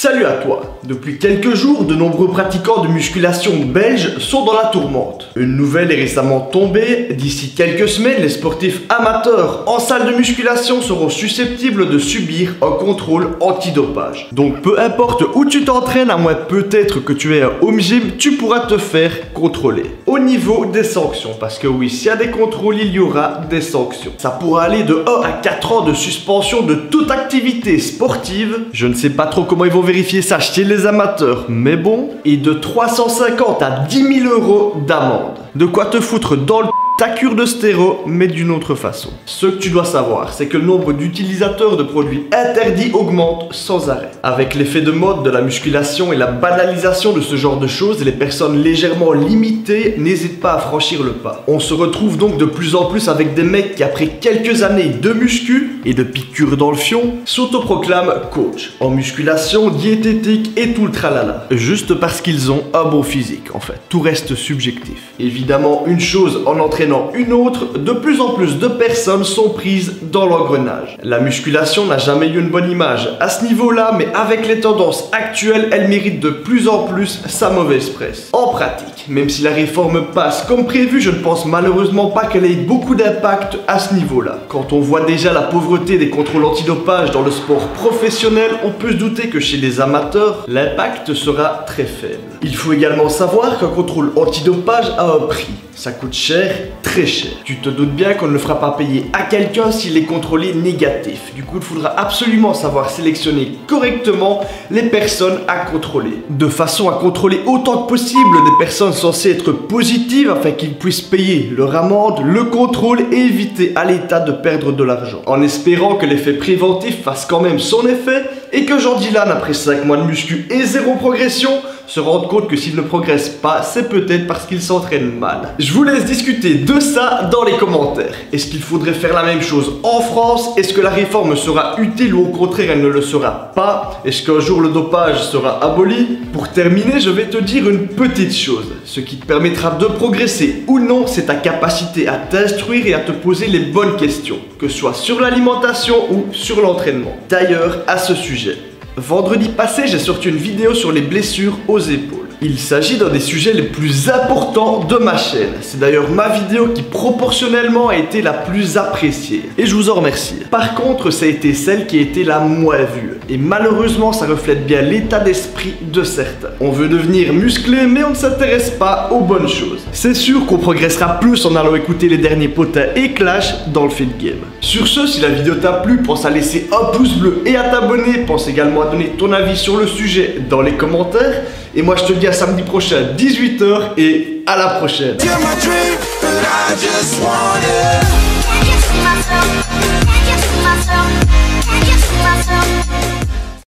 Salut à toi! Depuis quelques jours, de nombreux pratiquants de musculation belges sont dans la tourmente. Une nouvelle est récemment tombée. D'ici quelques semaines, les sportifs amateurs en salle de musculation seront susceptibles de subir un contrôle antidopage. Donc peu importe où tu t'entraînes, à moins peut-être que tu aies un home gym, tu pourras te faire contrôler. Au niveau des sanctions, parce que oui, s'il y a des contrôles, il y aura des sanctions. Ça pourra aller de 1 à 4 ans de suspension de toute activité sportive. Je ne sais pas trop comment ils vont vérifier ça chez les amateurs, mais bon, et de 350 à 10 000 euros d'amende. De quoi te foutre dans le ta cure de stéro, mais d'une autre façon. Ce que tu dois savoir, c'est que le nombre d'utilisateurs de produits interdits augmente sans arrêt. Avec l'effet de mode de la musculation et la banalisation de ce genre de choses, les personnes légèrement limitées n'hésitent pas à franchir le pas. On se retrouve donc de plus en plus avec des mecs qui, après quelques années de muscu et de piqûres dans le fion, s'autoproclament coach en musculation, diététique et tout le tralala. Juste parce qu'ils ont un bon physique, en fait. Tout reste subjectif. Évidemment, une chose en entraînant une autre, de plus en plus de personnes sont prises dans l'engrenage. La musculation n'a jamais eu une bonne image à ce niveau-là, mais avec les tendances actuelles, elle mérite de plus en plus sa mauvaise presse. En pratique, même si la réforme passe comme prévu, je ne pense malheureusement pas qu'elle ait beaucoup d'impact à ce niveau-là. Quand on voit déjà la pauvreté des contrôles antidopage dans le sport professionnel, on peut se douter que chez les amateurs, l'impact sera très faible. Il faut également savoir qu'un contrôle antidopage a un prix. Ça coûte cher, très cher. Tu te doutes bien qu'on ne le fera pas payer à quelqu'un s'il est contrôlé négatif. Du coup, il faudra absolument savoir sélectionner correctement les personnes à contrôler. De façon à contrôler autant que possible des personnes censées être positives afin qu'ils puissent payer leur amende, le contrôle et éviter à l'État de perdre de l'argent. En espérant que l'effet préventif fasse quand même son effet et que Jean Dylan, après 5 mois de muscu et 0 progression, se rende compte que s'il ne progresse pas, c'est peut-être parce qu'il s'entraîne mal. Je vous laisse discuter de ça dans les commentaires. Est-ce qu'il faudrait faire la même chose en France? Est-ce que la réforme sera utile ou au contraire elle ne le sera pas? Est-ce qu'un jour le dopage sera aboli? Pour terminer, je vais te dire une petite chose. Ce qui te permettra de progresser ou non, c'est ta capacité à t'instruire et à te poser les bonnes questions, que ce soit sur l'alimentation ou sur l'entraînement. D'ailleurs, à ce sujet, vendredi passé, j'ai sorti une vidéo sur les blessures aux épaules. Il s'agit d'un des sujets les plus importants de ma chaîne. C'est d'ailleurs ma vidéo qui proportionnellement a été la plus appréciée. Et je vous en remercie. Par contre, ça a été celle qui a été la moins vue. Et malheureusement, ça reflète bien l'état d'esprit de certains. On veut devenir musclé, mais on ne s'intéresse pas aux bonnes choses. C'est sûr qu'on progressera plus en allant écouter les derniers potins et Clash dans le feed game. Sur ce, si la vidéo t'a plu, pense à laisser un pouce bleu et à t'abonner. Pense également à donner ton avis sur le sujet dans les commentaires. Et moi je te dis à samedi prochain 18 h et à la prochaine.